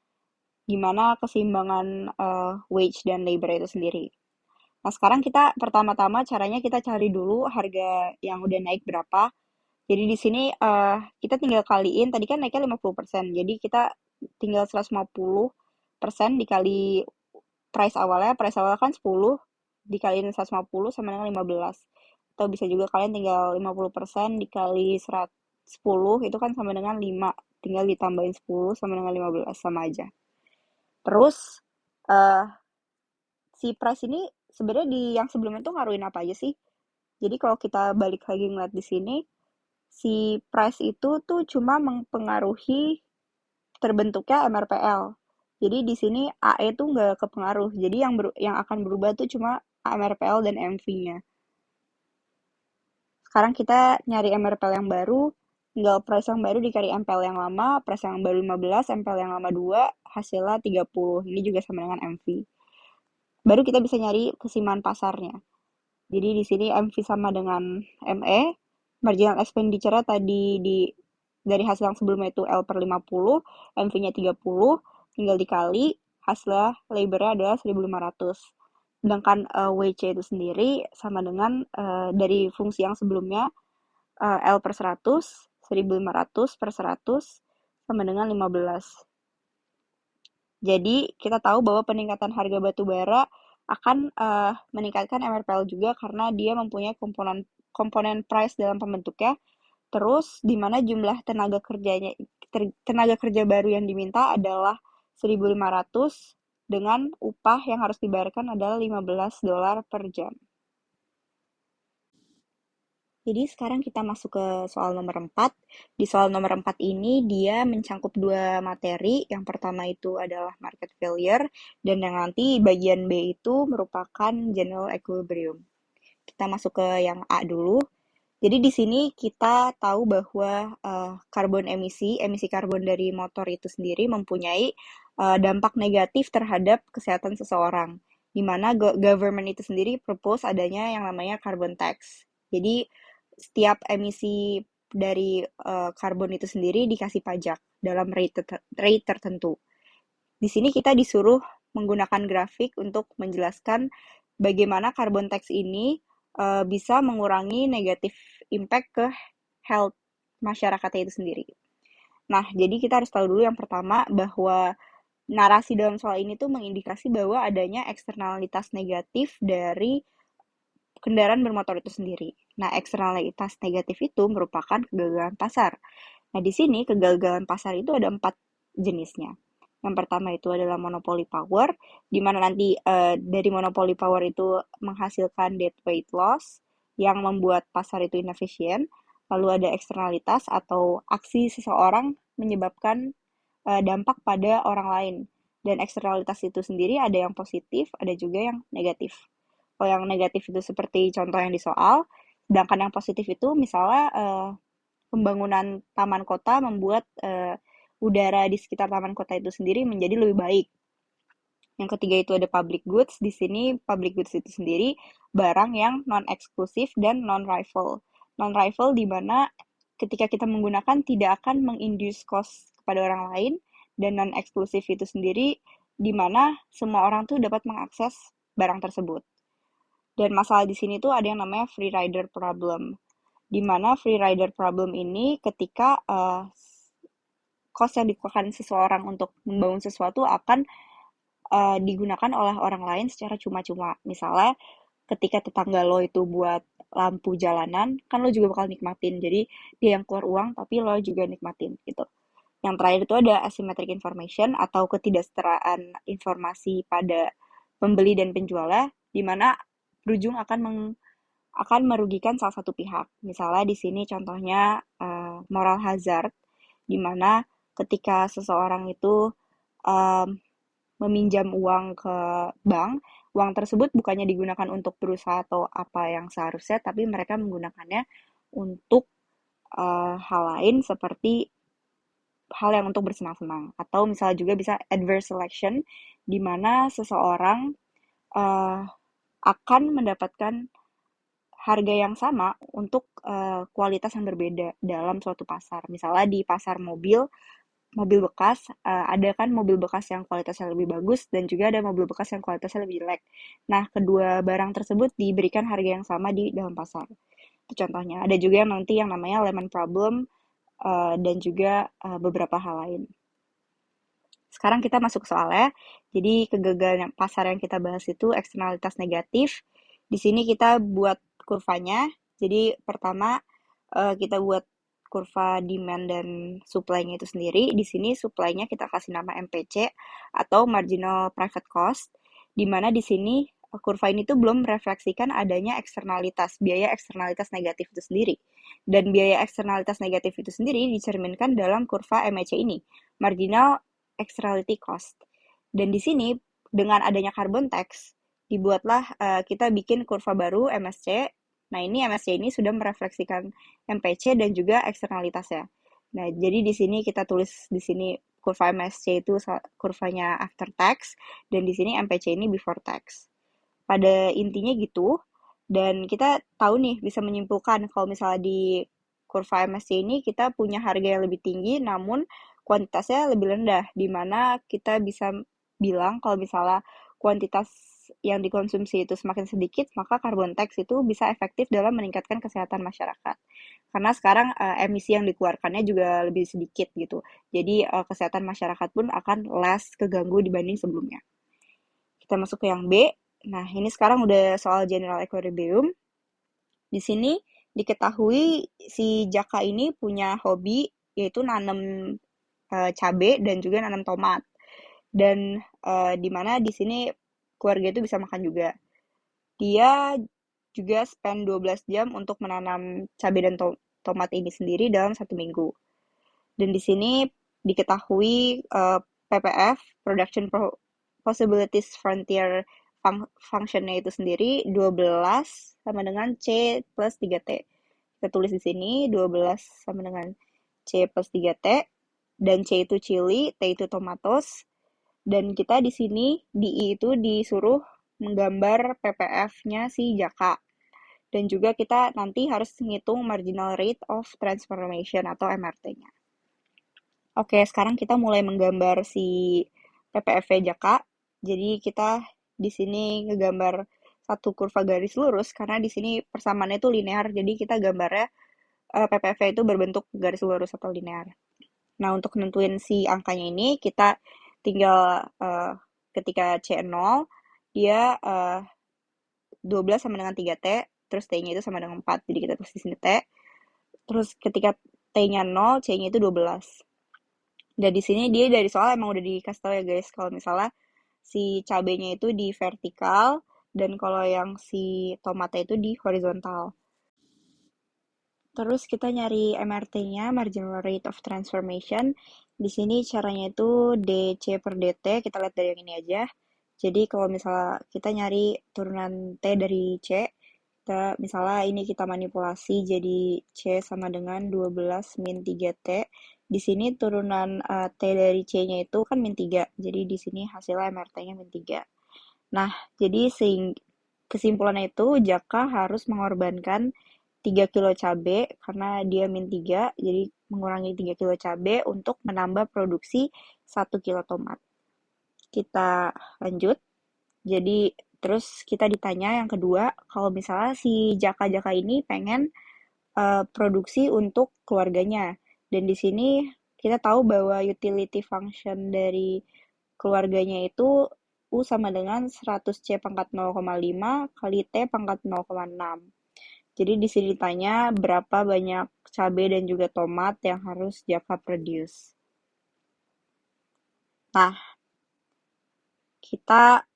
Gimana keseimbangan wage dan labor itu sendiri. Nah, sekarang kita pertama-tama caranya kita cari dulu harga yang udah naik berapa. Jadi di sini kita tinggal kaliin, tadi kan naiknya 50%. Jadi kita tinggal 150% dikali price awalnya kan 10, dikaliin 150 sama dengan 15. Atau bisa juga kalian tinggal 50% dikali 10, itu kan sama dengan 5. Tinggal ditambahin 10 sama dengan 15, sama aja. Terus eh si price ini sebenarnya di yang sebelumnya tuh ngaruhin apa aja sih? Jadi kalau kita balik lagi ngeliat di sini, si price itu tuh cuma mempengaruhi terbentuknya MRPL. Jadi di sini AE tuh nggak kepengaruh. Jadi yang akan berubah tuh cuma MRPL dan MV-nya. Sekarang kita nyari MRPL yang baru, tinggal price yang baru dikali MPL yang lama, price yang baru 15, MPL yang lama 2, hasilnya 30. Ini juga sama dengan MV. Baru kita bisa nyari keseimbangan pasarnya. Jadi di sini MV sama dengan ME, marginal expenditure tadi dari hasil yang sebelumnya itu L per 50, MV-nya 30, tinggal dikali, hasilnya labornya adalah 1500. Sedangkan WC itu sendiri sama dengan dari fungsi yang sebelumnya L per 100, 1500 per 100 sama dengan 15. Jadi kita tahu bahwa peningkatan harga batu bara akan meningkatkan MRPL juga karena dia mempunyai komponen price dalam pembentuknya. Terus di mana jumlah tenaga kerja baru yang diminta adalah 1.500 dengan upah yang harus dibayarkan adalah $15 per jam. Jadi sekarang kita masuk ke soal nomor 4. Di soal nomor 4 ini dia mencangkup dua materi. Yang pertama itu adalah market failure dan yang nanti bagian B itu merupakan general equilibrium. Kita masuk ke yang A dulu. Jadi di sini kita tahu bahwa emisi karbon dari motor itu sendiri mempunyai dampak negatif terhadap kesehatan seseorang, di mana government itu sendiri propose adanya yang namanya carbon tax. Jadi setiap emisi dari karbon itu sendiri dikasih pajak dalam rate tertentu. Di sini kita disuruh menggunakan grafik untuk menjelaskan bagaimana carbon tax ini bisa mengurangi negatif impact ke health masyarakatnya itu sendiri. Nah, jadi kita harus tahu dulu yang pertama bahwa narasi dalam soal ini tuh mengindikasi bahwa adanya eksternalitas negatif dari kendaraan bermotor itu sendiri. Nah, eksternalitas negatif itu merupakan kegagalan pasar. Nah, di sini kegagalan pasar itu ada 4 jenisnya. Yang pertama itu adalah monopoly power, di mana nanti dari monopoly power itu menghasilkan dead weight loss yang membuat pasar itu inefisien. Lalu ada eksternalitas atau aksi seseorang menyebabkan dampak pada orang lain. Dan eksternalitas itu sendiri ada yang positif, ada juga yang negatif. Kalau yang negatif itu seperti contoh yang di soal, sedangkan yang positif itu misalnya pembangunan taman kota membuat udara di sekitar taman kota itu sendiri menjadi lebih baik. Yang ketiga itu ada public goods. Di sini public goods itu sendiri barang yang non-eksklusif dan non-rival. Non-rival di mana ketika kita menggunakan tidak akan menginduce cost kepada orang lain, dan non-eksklusif itu sendiri di mana semua orang tuh dapat mengakses barang tersebut. Dan masalah di sini tuh ada yang namanya free rider problem. Di mana free rider problem ini ketika cost yang dikeluarkan seseorang untuk membangun sesuatu akan digunakan oleh orang lain secara cuma-cuma. Misalnya ketika tetangga lo itu buat lampu jalanan, kan lo juga bakal nikmatin. Jadi dia yang keluar uang, tapi lo juga nikmatin gitu. Yang terakhir itu ada asymmetric information atau ketidaksetaraan informasi pada pembeli dan penjualnya, di mana berujung akan merugikan salah satu pihak. Misalnya di sini contohnya moral hazard, di mana ketika seseorang itu meminjam uang ke bank, uang tersebut bukannya digunakan untuk berusaha atau apa yang seharusnya, tapi mereka menggunakannya untuk hal lain seperti hal yang untuk bersenang-senang. Atau misalnya juga bisa adverse selection, di mana seseorang akan mendapatkan harga yang sama untuk kualitas yang berbeda dalam suatu pasar. Misalnya di pasar mobil bekas, ada kan mobil bekas yang kualitasnya lebih bagus dan juga ada mobil bekas yang kualitasnya lebih jelek. Nah, kedua barang tersebut diberikan harga yang sama di dalam pasar. Itu contohnya. Ada juga yang nanti yang namanya lemon problem dan juga beberapa hal lain. Sekarang kita masuk ke soalnya. Jadi kegagalan pasar yang kita bahas itu eksternalitas negatif. Di sini kita buat kurvanya. Jadi pertama kita buat kurva demand dan supply-nya itu sendiri. Di sini supply-nya kita kasih nama MPC atau marginal private cost, di mana di sini kurva ini tuh belum merefleksikan adanya biaya eksternalitas negatif itu sendiri. Dan biaya eksternalitas negatif itu sendiri dicerminkan dalam kurva MEC ini, marginal externality cost. Dan di sini dengan adanya carbon tax dibuatlah kita bikin kurva baru MSC. Nah, ini MSC ini sudah merefleksikan MPC dan juga eksternalitasnya. Nah, jadi di sini kita tulis di sini kurva MSC itu kurvanya after tax dan di sini MPC ini before tax. Pada intinya gitu. Dan kita tahu nih bisa menyimpulkan kalau misalnya di kurva MSC ini kita punya harga yang lebih tinggi namun kuantitasnya lebih rendah, di mana kita bisa bilang kalau misalnya kuantitas yang dikonsumsi itu semakin sedikit, maka carbon tax itu bisa efektif dalam meningkatkan kesehatan masyarakat. Karena sekarang emisi yang dikeluarkannya juga lebih sedikit gitu. Jadi kesehatan masyarakat pun akan less keganggu dibanding sebelumnya. Kita masuk ke yang B. Nah, ini sekarang udah soal general equilibrium. Di sini diketahui si Jaka ini punya hobi yaitu nanam cabai dan juga nanam tomat. Dan di mana di sini keluarga itu bisa makan juga. Dia juga spend 12 jam untuk menanam cabai dan tomat ini sendiri dalam 1 minggu. Dan di sini diketahui PPF, Possibilities Frontier Function-nya itu sendiri 12 sama dengan C plus 3T. Kita tulis di sini 12 sama dengan C plus 3T, dan C itu chili, T itu tomatoes, dan kita di sini di I itu disuruh menggambar PPF-nya si Jaka. Dan juga kita nanti harus ngitung marginal rate of transformation atau MRT-nya. Oke, sekarang kita mulai menggambar si PPF Jaka. Jadi kita di sini ngegambar satu kurva garis lurus karena di sini persamaannya itu linear. Jadi kita gambarnya PPF itu berbentuk garis lurus atau linear. Nah, untuk nentuin si angkanya ini kita tinggal ketika C0 dia 12 sama dengan 3T, terus T-nya itu sama dengan 4. Jadi kita tulis di sini T. Terus ketika T-nya 0, C-nya itu 12. Dan di sini dia dari soal emang udah dikasih tahu ya guys, kalau misalnya si cabenya itu di vertikal dan kalau yang si tomatnya itu di horizontal. Terus kita nyari MRT-nya, marginal rate of transformation. Di sini caranya itu DC per DT, kita lihat dari yang ini aja. Jadi kalau misalnya kita nyari turunan T dari C, kita misalnya ini kita manipulasi jadi C sama dengan 12 min 3T. Di sini turunan T dari C-nya itu kan min 3. Jadi di sini hasilnya MRT-nya min 3. Nah, jadi kesimpulannya itu Jaka harus mengorbankan 3 kilo cabai karena dia min 3, jadi mengurangi 3 kilo cabai untuk menambah produksi 1 kilo tomat. Kita lanjut. Jadi terus kita ditanya yang kedua, kalau misalnya si Jaka-Jaka ini pengen produksi untuk keluarganya. Dan di sini kita tahu bahwa utility function dari keluarganya itu U sama dengan 100C pangkat 0,5 kali T pangkat 0,6. Jadi di sini ditanya berapa banyak cabai dan juga tomat yang harus Jaka produce. Nah, kita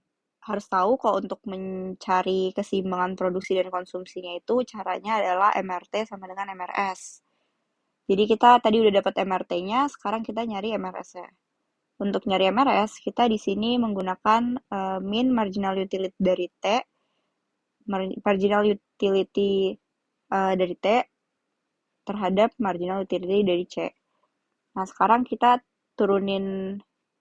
harus tahu kalau untuk mencari keseimbangan produksi dan konsumsinya itu caranya adalah MRT sama dengan MRS. Jadi kita tadi udah dapat MRT-nya, sekarang kita nyari MRS-nya. Untuk nyari MRS, kita di sini menggunakan min marginal utility dari T, marginal utility dari T terhadap marginal utility dari C. Nah, sekarang kita turunin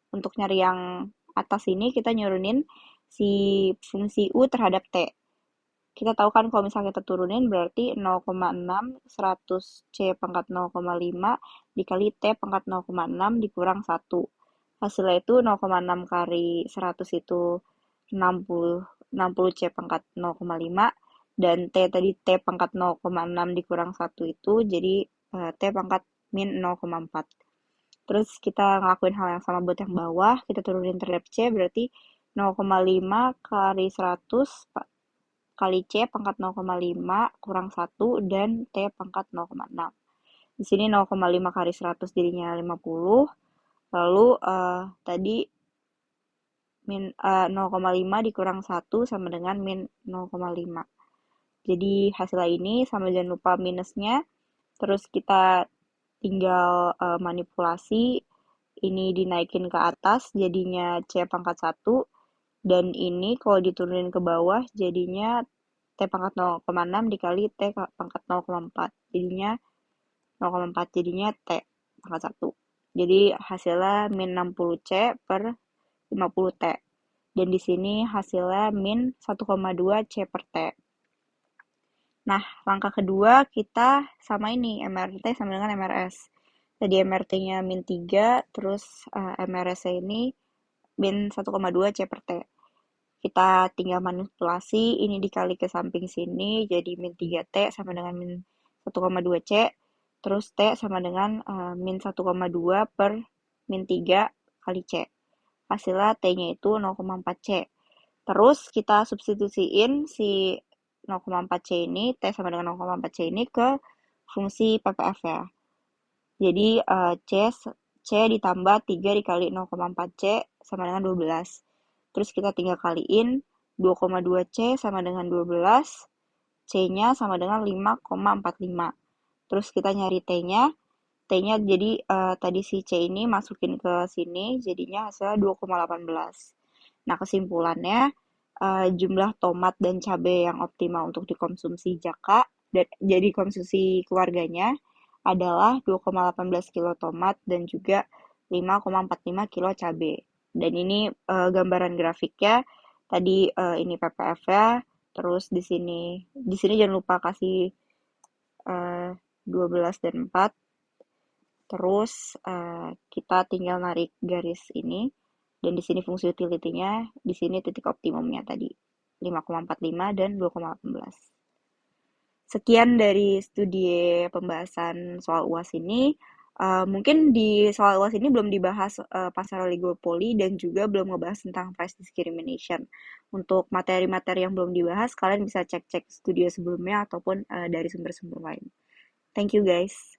untuk nyari yang atas ini, kita nyurunin si fungsi U terhadap T. Kita tahu kan kalau misalnya kita turunin berarti 0,6 100 C pangkat 0,5 dikali T pangkat 0,6 dikurang 1. Hasilnya itu 0,6 kali 100 itu 60 C pangkat 0,5 dan T tadi T pangkat 0,6 dikurang 1 itu jadi T pangkat min 0,4. Terus kita ngelakuin hal yang sama buat yang bawah, kita turunin terhadap C berarti 0,5 kali 100 kali C pangkat 0,5 kurang 1 dan T pangkat 0,6. Di sini 0,5 kali 100 jadinya 50. Lalu tadi min 0,5 dikurang 1 sama dengan min 0,5. Jadi hasilnya ini sama jangan lupa minusnya. Terus kita tinggal manipulasi ini dinaikin ke atas jadinya C pangkat 1 dan ini kalau diturunin ke bawah jadinya T pangkat 0,6 dikali T pangkat 0,4 jadinya 0,4 jadinya T pangkat 1. Jadi hasilnya min 60C per 50T. Dan di sini hasilnya min 1,2 C per T. Nah, langkah kedua kita sama ini, MRT sama dengan MRS. Tadi MRT-nya min 3, terus MRS-nya ini min 1,2 C per T. Kita tinggal manipulasi, ini dikali ke samping sini, jadi min 3T sama dengan min 1,2 C, terus T sama dengan min 1,2 per min 3 kali C. Hasilnya T-nya itu 0,4 C. Terus kita substitusiin si 0,4 C ini, T sama dengan 0,4 C ini ke fungsi PPF ya. Jadi C C ditambah 3 dikali 0,4 C sama dengan 12. Terus kita tinggal kaliin 2,2 C sama dengan 12, C-nya sama dengan 5,45. Terus kita nyari T-nya. T-nya jadi tadi si C ini masukin ke sini, jadinya hasilnya 2,18. Nah, kesimpulannya jumlah tomat dan cabai yang optimal untuk dikonsumsi Jaka dan jadi konsumsi keluarganya adalah 2,18 kilo tomat dan juga 5,45 kilo cabai. Dan ini gambaran grafiknya. Tadi ini PPF-nya, terus di sini jangan lupa kasih 12 dan 4. Terus kita tinggal narik garis ini dan di sini fungsi utility-nya, di sini titik optimumnya tadi 5,45 dan 2,18. Sekian dari studi pembahasan soal UAS ini. Mungkin di soal UAS ini belum dibahas pasar oligopoli dan juga belum ngebahas tentang price discrimination. Untuk materi-materi yang belum dibahas, kalian bisa cek-cek studio sebelumnya ataupun dari sumber-sumber lain. Thank you guys.